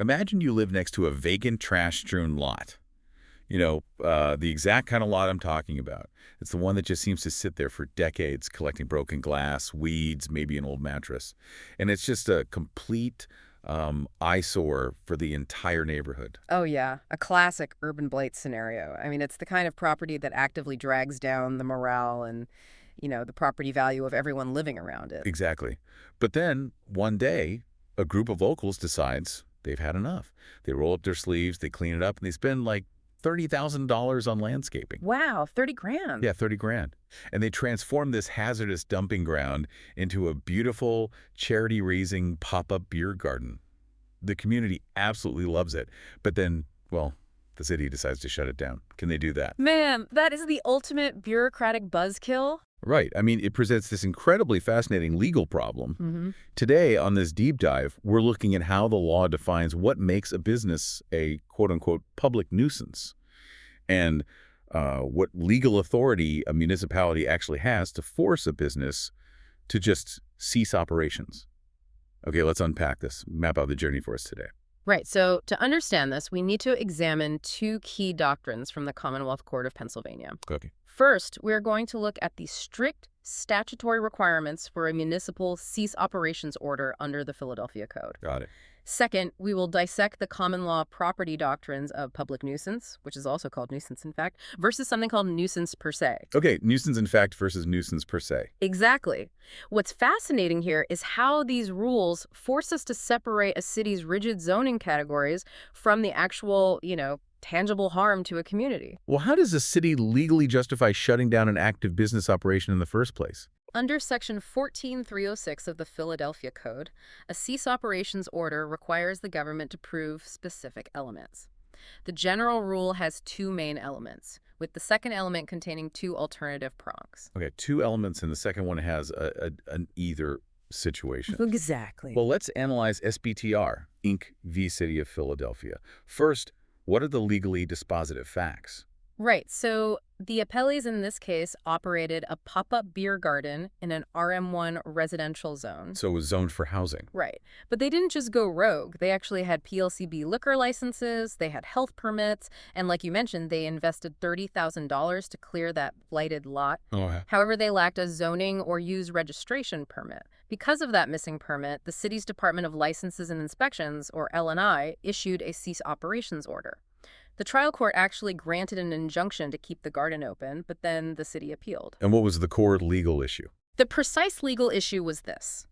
Imagine you live next to a vacant, trash-strewn lot. The exact kind of lot I'm talking about. It's the one that just seems to sit there for decades, collecting broken glass, weeds, maybe an old mattress. And it's just a complete eyesore for the entire neighborhood. Oh, yeah. A classic urban blight scenario. I mean, it's the kind of property that actively drags down the morale and, the property value of everyone living around it. Exactly. But then, one day, a group of locals decides they've had enough. They roll up their sleeves, they clean it up, and they spend like $30,000 on landscaping. Wow, 30 grand. Yeah, 30 grand. And they transform this hazardous dumping ground into a beautiful, charity-raising pop-up beer garden. The community absolutely loves it. But then, well, the city decides to shut it down. Can they do that? Man, that is the ultimate bureaucratic buzzkill. Right. I mean, it presents this incredibly fascinating legal problem. Today, on this deep dive, we're looking at how the law defines what makes a business a quote-unquote public nuisance and what legal authority a municipality actually has to force a business to just cease operations. Okay, let's unpack this, map out the journey for us today. Right. So to understand this, we need to examine two key doctrines from the Commonwealth Court of Pennsylvania. Okay. First, we're going to look at the strict statutory requirements for a municipal cease operations order under the Philadelphia Code. Got it. Second, we will dissect the common law property doctrines of public nuisance, which is also called nuisance in fact, versus something called nuisance per se. Okay, nuisance in fact versus nuisance per se. Exactly. What's fascinating here is how these rules force us to separate a city's rigid zoning categories from the actual, tangible harm to a community. Well, how does a city legally justify shutting down an active business operation in the first place? Under Section 14306 of the Philadelphia Code, a cease operations order requires the government to prove specific elements. The general rule has two main elements, with the second element containing two alternative prongs. Okay, two elements, and the second one has an either situation. Exactly. Well, let's analyze SPTR, Inc. v. City of Philadelphia. First, what are the legally dispositive facts? Right. So the appellees in this case operated a pop-up beer garden in an RM1 residential zone. So it was zoned for housing. Right. But they didn't just go rogue. They actually had PLCB liquor licenses, they had health permits, and like you mentioned, they invested $30,000 to clear that blighted lot. However, they lacked a zoning or use registration permit. Because of that missing permit, the city's Department of Licenses and Inspections, or L&I, issued a cease operations order. The trial court actually granted an injunction to keep the garden open, but then the city appealed. And what was the core legal issue? The precise legal issue was this.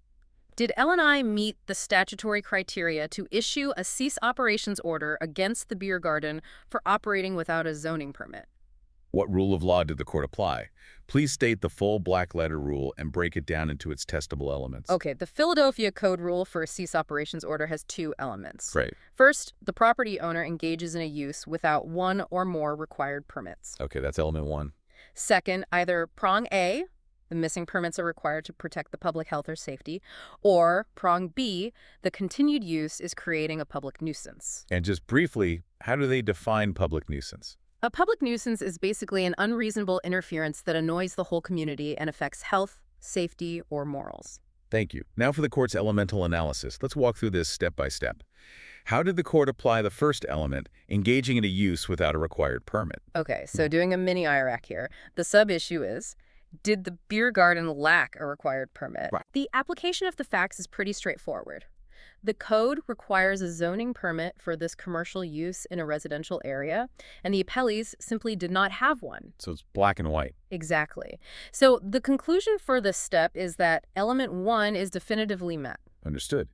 Did L&I meet the statutory criteria to issue a cease operations order against the beer garden for operating without a zoning permit? What rule of law did the court apply? Please state the full black-letter rule and break it down into its testable elements. Okay, the Philadelphia Code rule for a cease operations order has two elements. Right. First, the property owner engages in a use without one or more required permits. Okay, that's element one. Second, either prong A, the missing permits are required to protect the public health or safety, or prong B, the continued use is creating a public nuisance. And just briefly, how do they define public nuisance? A public nuisance is basically an unreasonable interference that annoys the whole community and affects health, safety, or morals. Thank you. Now for the court's elemental analysis. Let's walk through this step by step. How did the court apply the first element, engaging in a use without a required permit? Okay, so doing a mini IRAC here. The sub-issue is, did the beer garden lack a required permit? Right. The application of the facts is pretty straightforward. The code requires a zoning permit for this commercial use in a residential area, and the appellees simply did not have one. So it's black and white. Exactly. So the conclusion for this step is that element 1 is definitively met. Understood.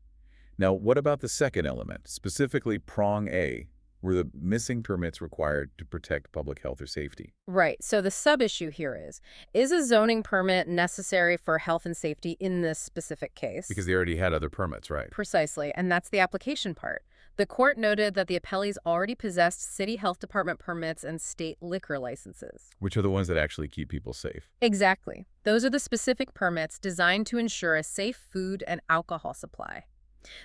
Now, what about the second element, specifically prong A, were the missing permits required to protect public health or safety? Right. So the sub-issue here is a zoning permit necessary for health and safety in this specific case? Because they already had other permits, right? Precisely, and that's the application part. The court noted that the appellees already possessed city health department permits and state liquor licenses. Which are the ones that actually keep people safe. Exactly. Those are the specific permits designed to ensure a safe food and alcohol supply.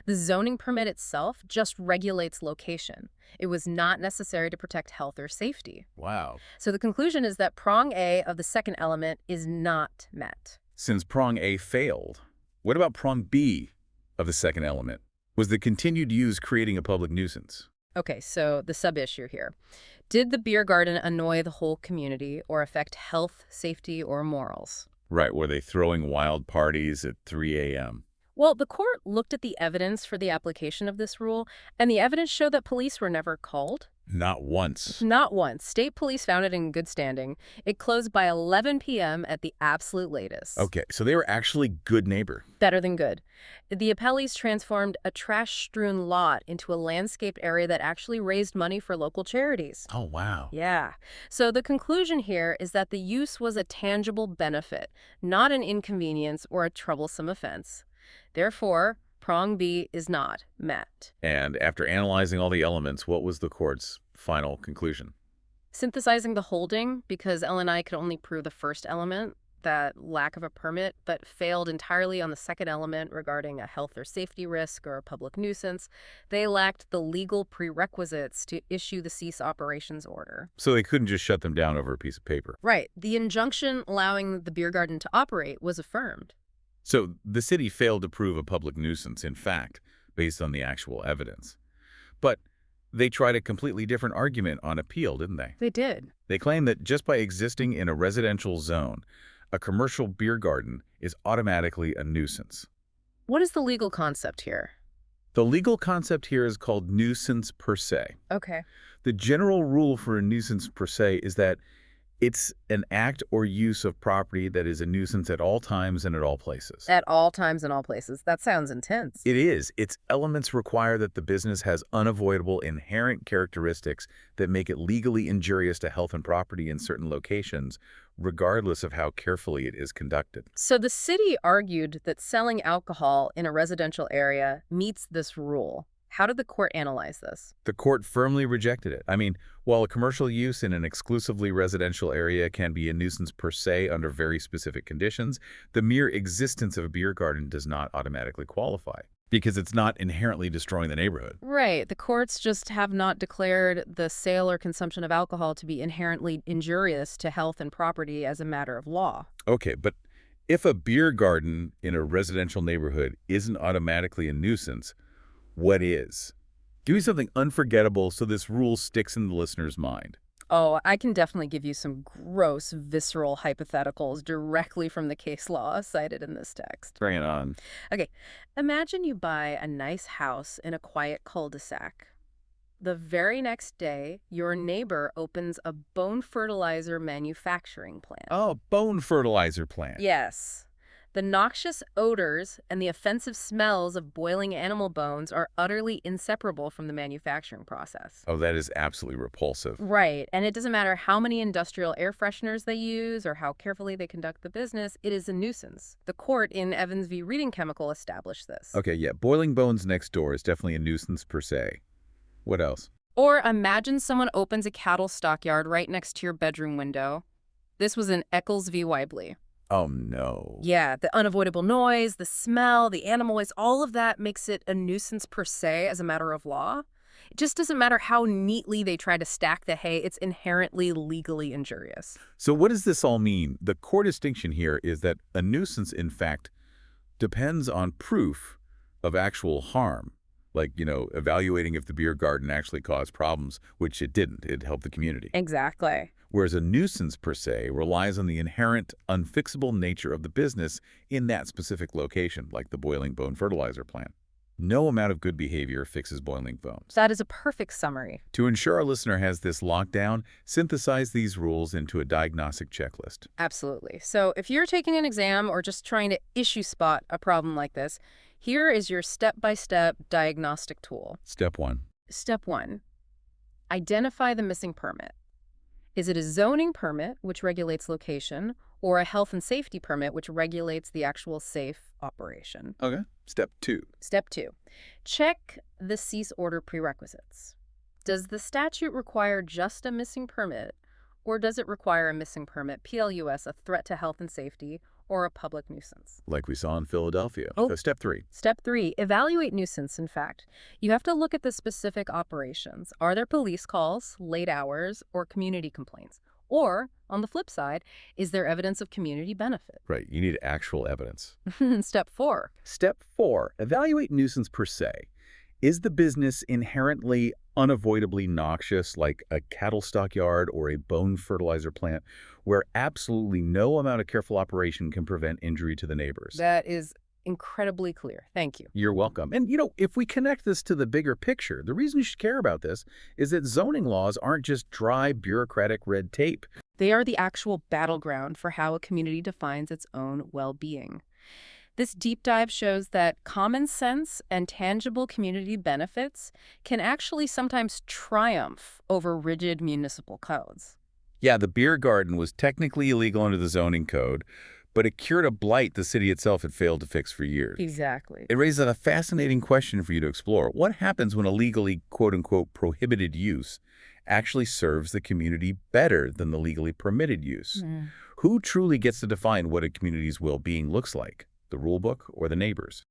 The zoning permit itself just regulates location. It was not necessary to protect health or safety. Wow. So the conclusion is that prong A of the second element is not met. Since prong A failed, what about prong B of the second element? Was the continued use creating a public nuisance? Okay, so the sub-issue here. Did the beer garden annoy the whole community or affect health, safety, or morals? Right, were they throwing wild parties at 3 a.m.? Well, the court looked at the evidence for the application of this rule, and the evidence showed that police were never called. Not once. Not once. State police found it in good standing. It closed by 11 p.m. at the absolute latest. Okay, so they were actually good neighbor. Better than good. The appellees transformed a trash-strewn lot into a landscaped area that actually raised money for local charities. Oh, wow. Yeah. So the conclusion here is that the use was a tangible benefit, not an inconvenience or a troublesome offense. Therefore, prong B is not met. And after analyzing all the elements, what was the court's final conclusion? Synthesizing the holding, because L&I could only prove the first element, that lack of a permit, but failed entirely on the second element regarding a health or safety risk or a public nuisance, they lacked the legal prerequisites to issue the cease operations order. So they couldn't just shut them down over a piece of paper. Right. The injunction allowing the beer garden to operate was affirmed. So the city failed to prove a public nuisance, in fact, based on the actual evidence. But they tried a completely different argument on appeal, didn't they? They did. They claimed that just by existing in a residential zone, a commercial beer garden is automatically a nuisance. What is the legal concept here? The legal concept here is called nuisance per se. Okay. The general rule for a nuisance per se is that it's an act or use of property that is a nuisance at all times and at all places. At all times and all places. That sounds intense. It is. Its elements require that the business has unavoidable inherent characteristics that make it legally injurious to health and property in certain locations, regardless of how carefully it is conducted. So the city argued that selling alcohol in a residential area meets this rule. How did the court analyze this? The court firmly rejected it. I mean, while a commercial use in an exclusively residential area can be a nuisance per se under very specific conditions, the mere existence of a beer garden does not automatically qualify because it's not inherently destroying the neighborhood. Right. The courts just have not declared the sale or consumption of alcohol to be inherently injurious to health and property as a matter of law. Okay, but if a beer garden in a residential neighborhood isn't automatically a nuisance, what is? Give me something unforgettable so this rule sticks in the listener's mind. Oh, I can definitely give you some gross, visceral hypotheticals directly from the case law cited in this text. Bring it on. Okay, imagine you buy a nice house in a quiet cul-de-sac. The very next day, your neighbor opens a bone fertilizer manufacturing plant. Oh, bone fertilizer plant. Yes. The noxious odors and the offensive smells of boiling animal bones are utterly inseparable from the manufacturing process. Oh, that is absolutely repulsive. Right, and it doesn't matter how many industrial air fresheners they use or how carefully they conduct the business, it is a nuisance. The court in Evans v. Reading Chemical established this. Okay, yeah, boiling bones next door is definitely a nuisance per se. What else? Or imagine someone opens a cattle stockyard right next to your bedroom window. This was in Eccles v. Webley. Oh, no. Yeah, the unavoidable noise, the smell, the animal waste, all of that makes it a nuisance per se as a matter of law. It just doesn't matter how neatly they try to stack the hay. It's inherently legally injurious. So what does this all mean? The core distinction here is that a nuisance, in fact, depends on proof of actual harm. Like, evaluating if the beer garden actually caused problems, which it didn't. It helped the community. Exactly. Whereas a nuisance per se relies on the inherent, unfixable nature of the business in that specific location, like the boiling bone fertilizer plant. No amount of good behavior fixes boiling bones. That is a perfect summary. To ensure our listener has this locked down, synthesize these rules into a diagnostic checklist. Absolutely. So if you're taking an exam or just trying to issue spot a problem like this, here is your step-by-step diagnostic tool. Step 1. Step 1. Identify the missing permit. Is it a zoning permit, which regulates location, or a health and safety permit, which regulates the actual safe operation? Okay. Step 2. Step 2. Check the cease order prerequisites. Does the statute require just a missing permit, or does it require a missing permit, PLUS, a threat to health and safety, or a public nuisance? Like we saw in Philadelphia. Oh. So step 3. Step 3, evaluate nuisance, in fact. You have to look at the specific operations. Are there police calls, late hours, or community complaints? Or, on the flip side, is there evidence of community benefit? Right. You need actual evidence. Step 4. Step 4. Evaluate nuisance per se. Is the business inherently unavoidably noxious, like a cattle stockyard or a bone fertilizer plant, where absolutely no amount of careful operation can prevent injury to the neighbors? That is incredibly clear. Thank you. You're welcome. And, if we connect this to the bigger picture, the reason you should care about this is that zoning laws aren't just dry, bureaucratic red tape. They are the actual battleground for how a community defines its own well-being. This deep dive shows that common sense and tangible community benefits can actually sometimes triumph over rigid municipal codes. Yeah, the beer garden was technically illegal under the zoning code, but it cured a blight the city itself had failed to fix for years. Exactly. It raises a fascinating question for you to explore. What happens when a legally, quote-unquote, prohibited use actually serves the community better than the legally permitted use? Who truly gets to define what a community's well-being looks like? The rule book or the neighbors?